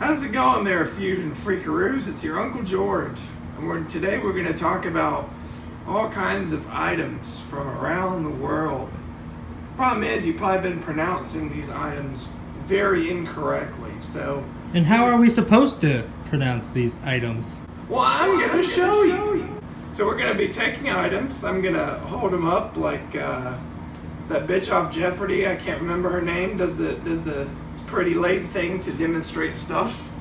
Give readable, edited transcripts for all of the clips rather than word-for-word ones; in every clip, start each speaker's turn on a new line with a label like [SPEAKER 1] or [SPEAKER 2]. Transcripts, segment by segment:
[SPEAKER 1] How's it going there, Fusion Freakaroos? It's your Uncle George. And today we're going to talk about all kinds of items from around the world. Problem is, you've probably been pronouncing these items very incorrectly, so...
[SPEAKER 2] And how are we supposed to pronounce these items?
[SPEAKER 1] Well, I'm going to show you. So we're going to be taking items. I'm going to hold them up like that bitch off Jeopardy. I can't remember her name. Does the pretty late thing to demonstrate stuff.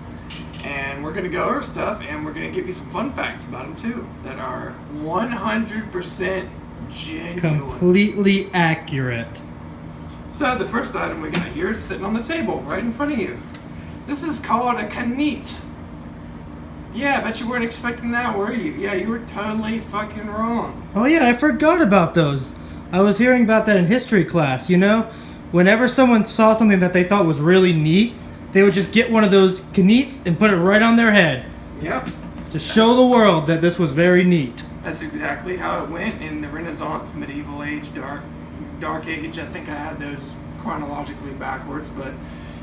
[SPEAKER 1] And we're going to go over stuff, and we're going to give you some fun facts about them too that are 100% genuine.
[SPEAKER 2] Completely accurate.
[SPEAKER 1] So the first item we got here is sitting on the table right in front of you. This is called a Kneat. Yeah, I bet you weren't expecting that, were you? Yeah, you were totally fucking wrong.
[SPEAKER 2] Oh yeah, I forgot about those. I was hearing about that in history class, you know? Whenever someone saw something that they thought was really neat, they would just get one of those Kneats and put it right on their head.
[SPEAKER 1] Yep.
[SPEAKER 2] To show the world that this was very neat.
[SPEAKER 1] That's exactly how it went in the Renaissance, medieval age, dark age. I think I had those chronologically backwards, but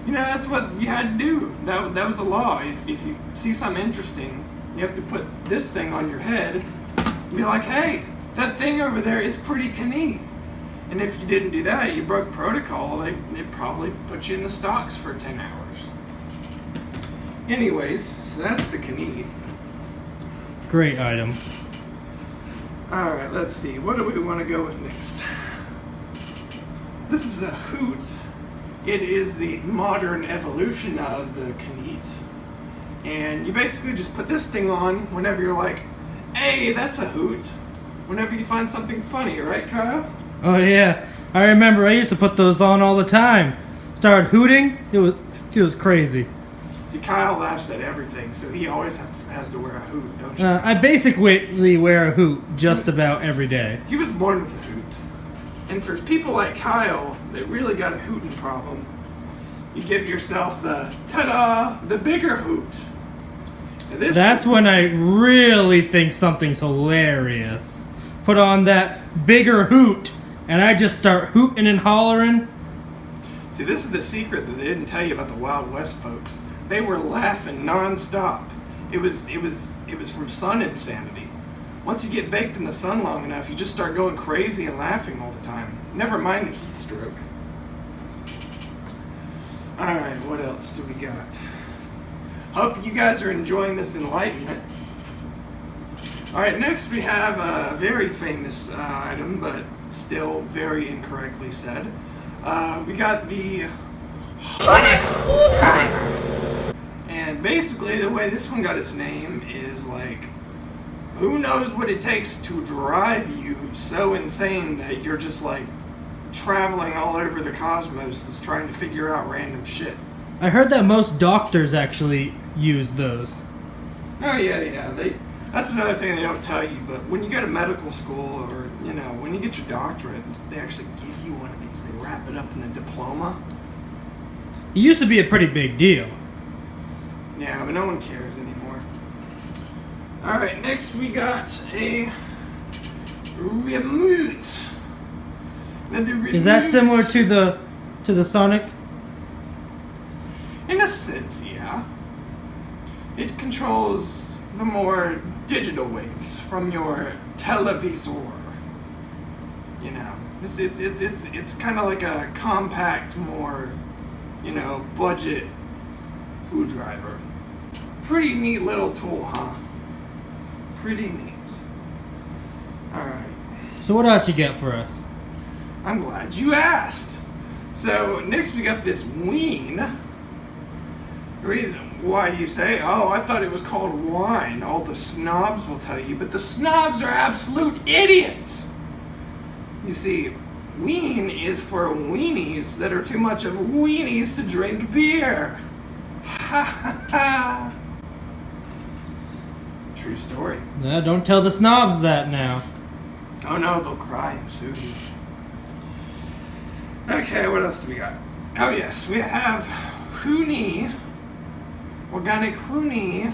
[SPEAKER 1] you know, that's what you had to do. That was the law. If you see something interesting, you have to put this thing on your head and be like, hey, that thing over there is pretty neat. And if you didn't do that, you broke protocol, they'd probably put you in the stocks for 10 hours. Anyways, so that's the Kneat.
[SPEAKER 2] Great item.
[SPEAKER 1] Alright, let's see. What do we want to go with next? This is a hoot. It is the modern evolution of the Kneat. And you basically just put this thing on whenever you're like, hey, that's a hoot. Whenever you find something funny, right, Kyle?
[SPEAKER 2] Oh yeah, I remember I used to put those on all the time. Started hooting, it was crazy.
[SPEAKER 1] See, Kyle laughs at everything, so he always has to wear a hoot, don't you?
[SPEAKER 2] I basically wear a hoot just about every day.
[SPEAKER 1] He was born with a hoot. And for people like Kyle that really got a hooting problem, you give yourself the, ta-da, the bigger hoot.
[SPEAKER 2] That's when I really think something's hilarious. Put on that bigger hoot, and I just start hooting and hollering.
[SPEAKER 1] See, this is the secret that they didn't tell you about the Wild West folks. They were laughing non-stop. It was from sun insanity. Once you get baked in the sun long enough, you just start going crazy and laughing all the time. Never mind the heat stroke. Alright, what else do we got? Hope you guys are enjoying this enlightenment. Alright, next we have a very famous item, but still very incorrectly said. We got the Sonic Screwdriver. And basically the way this one got its name is like, who knows what it takes to drive you so insane that you're just like traveling all over the cosmos is trying to figure out random shit.
[SPEAKER 2] I heard that most doctors actually use those.
[SPEAKER 1] Oh yeah. That's another thing they don't tell you, but when you go to medical school or, you know, when you get your doctorate, they actually give you one of these. They wrap it up in the diploma.
[SPEAKER 2] It used to be a pretty big deal.
[SPEAKER 1] Yeah, but no one cares anymore. Alright, next we got a remote. Now the remote,
[SPEAKER 2] is that similar to the Sonic?
[SPEAKER 1] In a sense, yeah. It controls the more digital waves from your televisor. You know, it's kind of like a compact, more, you know, budget screwdriver. Pretty neat little tool, huh? Pretty neat. Alright.
[SPEAKER 2] So what else you got for us?
[SPEAKER 1] I'm glad you asked. So next we got this Ween. The reason why do you say, oh, I thought it was called wine. All the snobs will tell you, but the snobs are absolute idiots. You see, Ween is for weenies that are too much of weenies to drink beer. Ha ha ha. True story.
[SPEAKER 2] No, don't tell the snobs that now.
[SPEAKER 1] Oh no, they'll cry and sue you. Okay, what else do we got? Oh yes, we have Huni, organic Huni,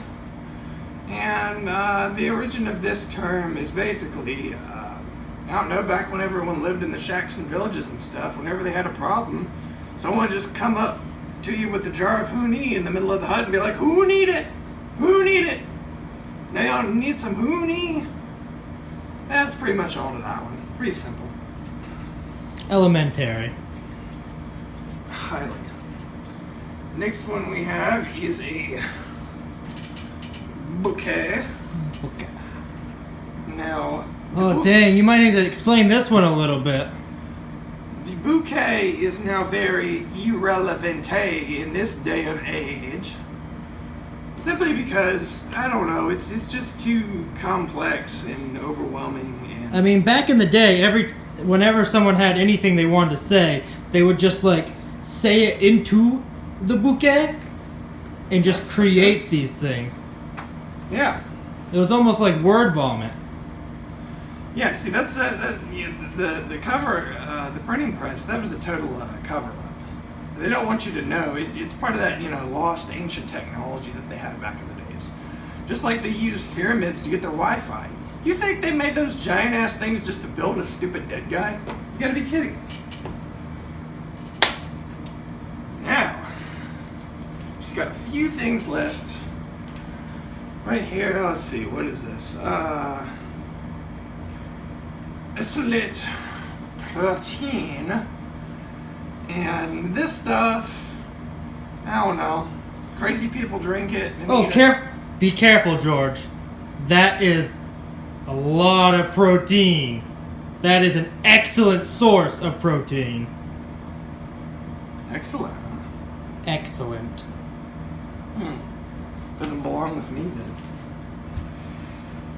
[SPEAKER 1] and the origin of this term is basically, I don't know, back when everyone lived in the shacks and villages and stuff, whenever they had a problem, someone would just come up to you with a jar of hoonie in the middle of the hut and be like, who need it? Who need it? Now y'all need some hoonie? That's pretty much all to that one. Pretty simple.
[SPEAKER 2] Elementary.
[SPEAKER 1] Highly. Next one we have is a bouquet.
[SPEAKER 2] Okay.
[SPEAKER 1] Now,
[SPEAKER 2] Oh, dang, you might need to explain this one a little bit.
[SPEAKER 1] the bouquet is now very irrelevant in this day of age. Simply because, I don't know, it's just too complex and overwhelming. And
[SPEAKER 2] I mean, back in the day, whenever someone had anything they wanted to say, they would just like say it into the bouquet and just create these things.
[SPEAKER 1] yeah.
[SPEAKER 2] It was almost like word vomit.
[SPEAKER 1] Yeah, see, that's the cover, the printing press, that was a total cover-up. They don't want you to know. It's part of that, lost ancient technology that they had back in the days. Just like they used pyramids to get their Wi-Fi. You think they made those giant-ass things just to build a stupid dead guy? You gotta be kidding me. Now, just got a few things left. Right here, let's see, what is this? Isolate protein. And this stuff, I don't know. Crazy people drink it. And
[SPEAKER 2] Oh,
[SPEAKER 1] eat it.
[SPEAKER 2] be careful, George. That is a lot of protein. That is an excellent source of protein.
[SPEAKER 1] Excellent.
[SPEAKER 2] Excellent.
[SPEAKER 1] Doesn't belong with me then.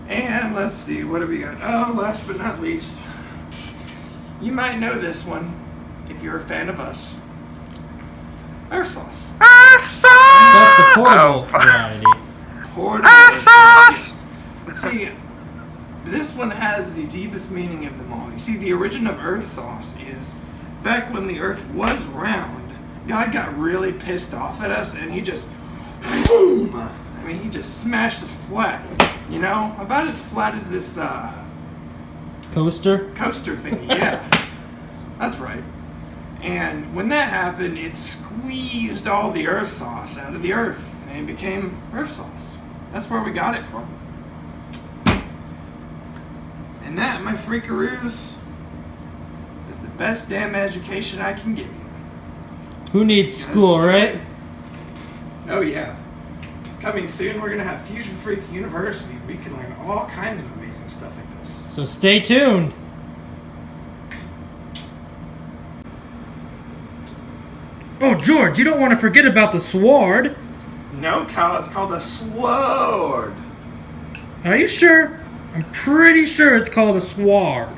[SPEAKER 1] And let's see, what do we got? Oh, last but not least, you might know this one if you're a fan of us. Earth sauce.
[SPEAKER 2] That's the portable variety.
[SPEAKER 1] Portable Earth sauce. See, this one has the deepest meaning of them all. You see, the origin of Earth sauce is back when the Earth was round. God got really pissed off at us, and he just, boom! I mean, he just smashed us flat. About as flat as this
[SPEAKER 2] Coaster?
[SPEAKER 1] coaster thingy. Yeah, that's right. And when that happened, it squeezed all the Earth sauce out of the Earth, and it became Earth sauce. That's where we got it from. And that, my freakaroos, is the best damn education I can give you.
[SPEAKER 2] Who needs school, right?
[SPEAKER 1] Oh yeah. Coming soon, we're going to have Fusion Freaks University. We can learn all kinds of amazing stuff like this.
[SPEAKER 2] So stay tuned. Oh, George, you don't want to forget about the sword.
[SPEAKER 1] No, Kyle, it's called a sword.
[SPEAKER 2] Are you sure? I'm pretty sure it's called a sword.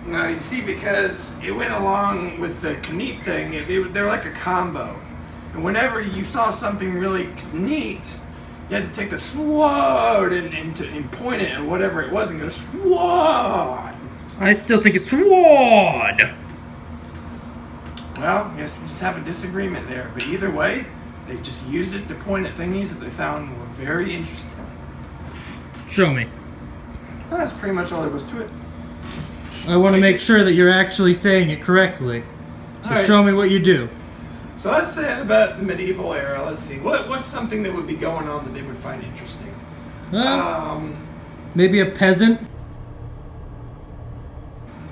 [SPEAKER 1] No, you see, because it went along with the neat thing. They're like a combo. And whenever you saw something really neat, you had to take the sword and point it at whatever it was and go, sword!
[SPEAKER 2] I still think it's sword.
[SPEAKER 1] Well, I guess we just have a disagreement there. But either way, they just used it to point at thingies that they found were very interesting.
[SPEAKER 2] Show me.
[SPEAKER 1] Well, that's pretty much all there was to it.
[SPEAKER 2] I want to make sure that you're actually saying it correctly. So
[SPEAKER 1] All right.
[SPEAKER 2] show me what you do.
[SPEAKER 1] So let's say about the medieval era. Let's see. What's something that would be going on that they would find interesting?
[SPEAKER 2] Maybe a peasant.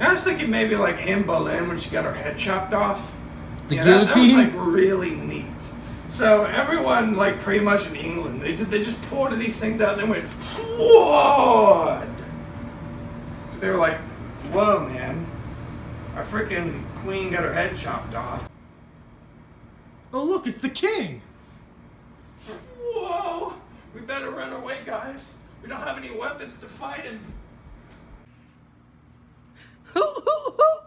[SPEAKER 1] I was thinking maybe like Anne Boleyn when she got her head chopped off.
[SPEAKER 2] The
[SPEAKER 1] That was
[SPEAKER 2] guillotine?
[SPEAKER 1] like really neat. So everyone, like pretty much in England, they just poured these things out and they went, sword! Because they were like, whoa, man. Our freaking queen got her head chopped off.
[SPEAKER 2] Oh, look, it's the king.
[SPEAKER 1] Whoa! We better run away, guys. We don't have any weapons to fight him.
[SPEAKER 2] Hoo, hoo, hoo.